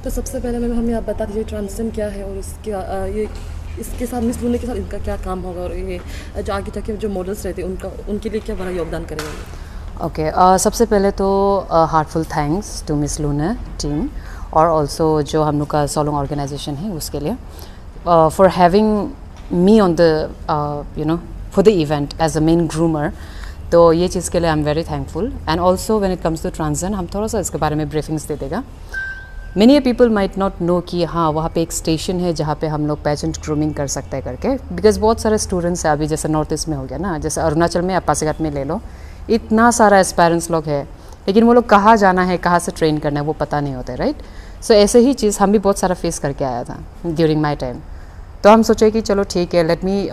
तो सबसे पहले मैम हमें आप बता दीजिए ट्रांजिशन क्या है और ये इसके साथ मिस लूना के साथ इनका क्या काम होगा और ये जो आगे जाके जो मॉडल्स रहते हैं उनके लिए क्या बड़ा योगदान करेंगे। ओके, सबसे पहले तो heartful thanks to Miss Luna team और ऑल्सो जो हम लोग का सोलोंग ऑर्गेनाइजेशन है उसके लिए for having me on the for the event as a main groomer. तो ये चीज़ के लिए I am very thankful and also when it comes to transition हम थोड़ा सा इसके बारे में ब्रीफिंग्स दे देगा। Many people might not know कि हाँ वहाँ पे एक स्टेशन है जहाँ पे हम लोग पेजेंट ग्रूमिंग कर सकते हैं करके, बिकॉज बहुत सारे स्टूडेंट्स हैं अभी, जैसे नॉर्थ ईस्ट में हो गया ना, जैसे अरुणाचल में आप पासीघाट में ले लो, इतना सारा एस्पायरेंट्स लोग हैं, लेकिन वो लोग कहाँ जाना है, कहाँ से ट्रेन करना है वो पता नहीं होता है, राइट। सो ऐसे ही चीज़ हम भी बहुत सारा फेस करके आया था ड्यूरिंग माई टाइम। तो हम सोचे कि चलो ठीक है, लेट मी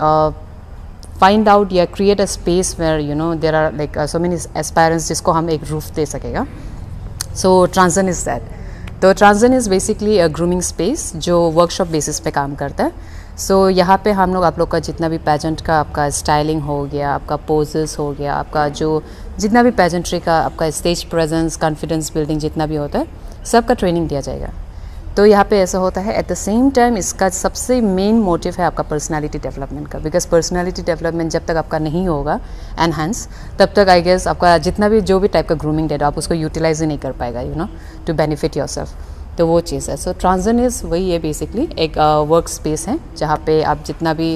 फाइंड आउट या create a space where there are like so many aspirants जिसको हम एक रूफ दे सकेगा। So transition is that. तो transition is basically a grooming space जो वर्कशॉप बेसिस पे काम करता है। सो यहाँ पे हम लोग आप लोग का जितना भी पेजेंट का आपका स्टाइलिंग हो गया, आपका पोजेस हो गया, आपका जो जितना भी पेजेंट्री का आपका स्टेज प्रेजेंस, कॉन्फिडेंस बिल्डिंग जितना भी होता है, सबका ट्रेनिंग दिया जाएगा। तो यहाँ पे ऐसा होता है। एट द सेम टाइम इसका सबसे मेन मोटिव है आपका पर्सनालिटी डेवलपमेंट का, बिकॉज पर्सनालिटी डेवलपमेंट जब तक आपका नहीं होगा एनहांस, तब तक आई गेस आपका जितना भी जो भी टाइप का ग्रूमिंग डेटा आप उसको यूटिलाइज ही नहीं कर पाएगा टू बेनिफिट योर सेल्फ। तो वो चीज़ है। सो ट्रांजिशन इज़ वही है, बेसिकली एक वर्क स्पेस है जहाँ पे आप जितना भी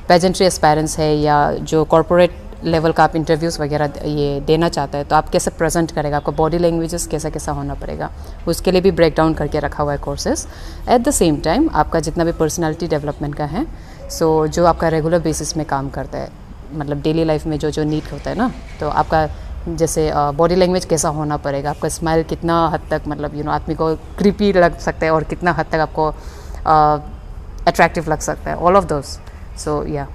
पेजेंट्री एस्पायरेंट्स है या जो कॉर्पोरेट लेवल का आप इंटरव्यूज़ वगैरह ये देना चाहता है, तो आप कैसे प्रेजेंट करेगा, आपका बॉडी लैंग्वेजेस कैसा कैसा होना पड़ेगा, उसके लिए भी ब्रेक डाउन करके रखा हुआ है courses. At the same time आपका जितना भी पर्सनालिटी डेवलपमेंट का है, सो जो आपका रेगुलर बेसिस में काम करता है, मतलब डेली लाइफ में जो जो नीड होता है ना, तो आपका जैसे बॉडी लैंग्वेज कैसा होना पड़ेगा, आपका स्माइल कितना हद तक मतलब आदमी को क्रीपी लग सकता है और कितना हद तक आपको अट्रैक्टिव लग सकता है, ऑल ऑफ दोस। सो या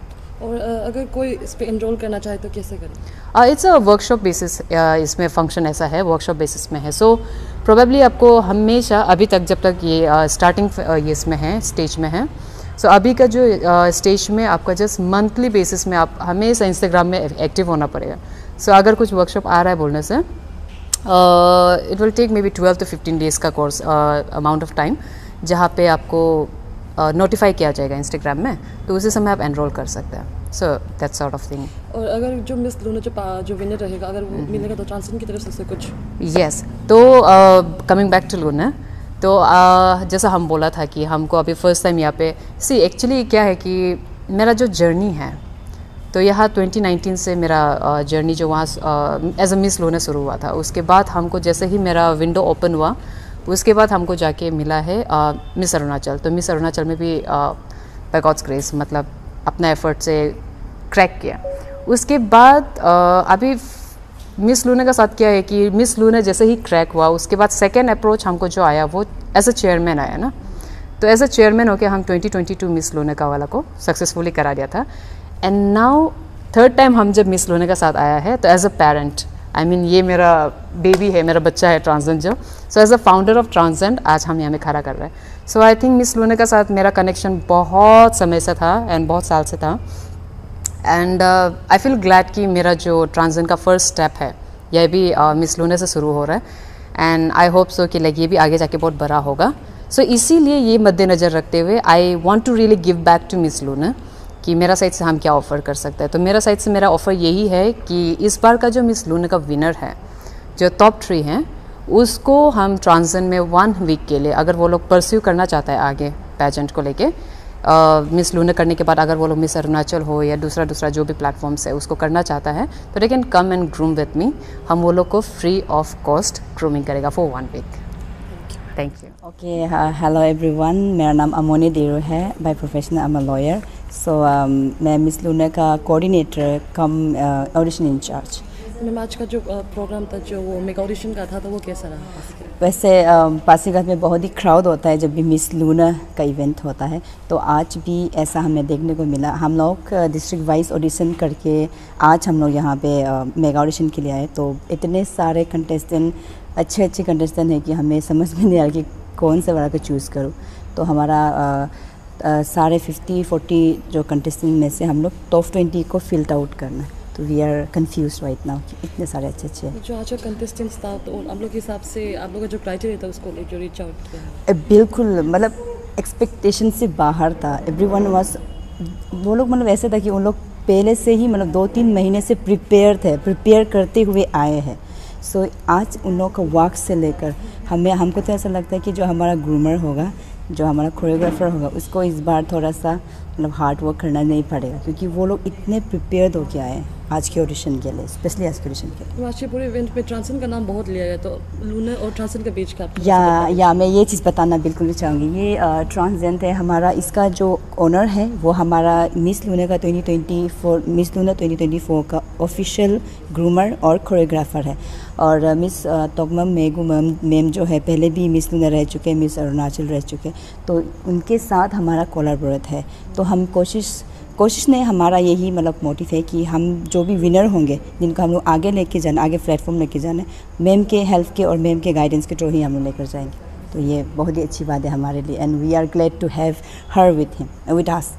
और अगर कोई इस पर एनरोल करना चाहे तो कैसे करें? इट्स अ वर्कशॉप बेसिस, इसमें फंक्शन ऐसा है, वर्कशॉप बेसिस में है। सो प्रोबेबली आपको हमेशा अभी तक जब तक ये स्टार्टिंग ये इसमें है, स्टेज में है, सो अभी का जो स्टेज में आपका जस्ट मंथली बेसिस में आप हमेशा इंस्टाग्राम में एक्टिव होना पड़ेगा। सो अगर कुछ वर्कशॉप आ रहा है बोलने से, it will take maybe 12 to 15 days का कोर्स अमाउंट ऑफ टाइम, जहाँ पे आपको नोटिफाई किया जाएगा इंस्टाग्राम में, तो उसी समय आप एनरोल कर सकते हैं। So that sort of thing. और अगर जो मिस लूना जो विनर रहेगा अगर वो मिलेगा तो ट्रांजिशन की तरफ से कुछ? यस, तो कमिंग बैक टू लूना, तो जैसा हम बोला था कि हमको अभी फर्स्ट टाइम यहाँ पे एक्चुअली क्या है कि मेरा जो जर्नी है, तो यहाँ 2019 से मेरा जर्नी जो वहाँ एज अ मिस लूना शुरू हुआ था। उसके बाद हमको जैसे ही मेरा विंडो ओपन हुआ, उसके बाद हमको जाके मिला है मिस अरुणाचल। तो मिस अरुणाचल में भी बाय गॉड्स ग्रेस मतलब अपना एफर्ट से क्रैक किया। उसके बाद अभी मिस लूना का साथ क्या है कि मिस लूना जैसे ही क्रैक हुआ, उसके बाद सेकेंड अप्रोच हमको जो आया वो एज अ चेयरमैन आया ना। तो एज अ चेयरमैन होकर हम 2022 मिस लूना का वाला को सक्सेसफुली करा दिया था। एंड नाउ थर्ड टाइम हम जब मिस लूना का साथ आया है, तो as a parent I mean ये मेरा बेबी है, मेरा बच्चा है ट्रांजिशन जो। So as a founder of transition आज हम यहाँ में खड़ा कर रहे हैं। So I think Miss Luna का साथ मेरा कनेक्शन बहुत समय से था एंड बहुत साल से था। एंड आई फील ग्लैड कि मेरा जो ट्रांजिशन का फर्स्ट स्टेप है यह भी मिस लूना से शुरू हो रहा है। एंड आई होप सो कि लाइक ये भी आगे जाके बहुत बड़ा होगा। सो इसीलिए ये मद्देनज़र रखते हुए I want to really give back to Miss Luna कि मेरा साइड से हम क्या ऑफ़र कर सकते हैं। तो मेरा साइड से मेरा ऑफ़र यही है कि इस बार का जो मिस लूना का विनर है, जो टॉप 3 हैं, उसको हम ट्रांजिशन में 1 वीक के लिए अगर वो लोग परस्यू करना चाहता है आगे पेजेंट को लेके, मिस लूना करने के बाद अगर वो लोग मिस अरुणाचल हो या दूसरा जो भी प्लेटफॉर्म्स है उसको करना चाहता है, तो they can come and groom with me. हम वो लोग को फ्री ऑफ कॉस्ट ग्रूमिंग करेगा for 1 week. Thank you. Okay, hello everyone, मेरा नाम अमोनी देरो है। By profession I am a lawyer. So मैं मिस लूना का coordinator cum audition incharge. Ma'am आज का जो प्रोग्राम था, जो वो मेगा ऑडिशन का था, तो वो कैसा रहा? वैसे पासीघाट में बहुत ही क्राउड होता है जब भी मिस लूना का इवेंट होता है, तो आज भी ऐसा हमें देखने को मिला। हम लोग डिस्ट्रिक्ट वाइज ऑडिशन करके आज हम लोग यहाँ पे मेगा ऑडिशन के लिए आए। तो इतने सारे कंटेस्टेंट, अच्छे कंटेस्टेंट हैं कि हमें समझ में नहीं आ रहा कि कौन से वाला को चूज़ करूँ। तो हमारा सारे 50-40 जो कंटेस्टेंट में से हम लोग टॉप 20 को फिल्टर आउट करना है। तो we are confuse right now कि इतने सारे अच्छे अच्छे जो आज का कंटेस्टेंट्स था तो आप लोग के हिसाब से आप लोग का जो क्राइटेरिया था उसको जो रीच आउट किया बिल्कुल मतलब एक्सपेक्टेशन से बाहर था। एवरीवन वाज, वो लोग मतलब ऐसे था कि उन लोग पहले से ही मतलब 2-3 महीने से प्रिपेयर करते हुए आए हैं। सो आज उन लोगों का वर्क से लेकर हमको तो ऐसा लगता है कि जो हमारा ग्रूमर होगा, जो हमारा कोरियोग्राफर होगा, उसको इस बार थोड़ा सा मतलब हार्ड वर्क करना नहीं पड़ेगा, क्योंकि वो लोग इतने प्रिपेयर्ड होके आए हैं आज के ऑडिशन के लिए, स्पेशली आज के ऑडिशन के लिए। तो आज के पूरे इवेंट में ट्रांसन का नाम बहुत लिया गया, तो लूना और ट्रांसन के बीच का या मैं ये चीज़ बताना बिल्कुल भी चाहूँगी। ये ट्रांसजेंट है हमारा, इसका जो ओनर है वो हमारा मिस लूना का 2024 का ऑफिशियल ग्रूमर और कोरियोग्राफर है। और मिस तोगमम मेगू मैम जो है पहले भी मिस लूना रह चुके हैं, मिस अरुणाचल रह चुके हैं, तो उनके साथ हमारा कोलैबोरेट है। तो हम कोशिश ने हमारा यही मतलब मोटिव है कि हम जो भी विनर होंगे, जिनको हम लोग आगे लेके जाना, आगे प्लेटफॉर्म लेके जाना, मैम के हेल्प के और मैम के गाइडेंस के थ्रू ही हम लोग लेकर जाएंगे। तो ये बहुत ही अच्छी बात है हमारे लिए, and we are glad to have her with us.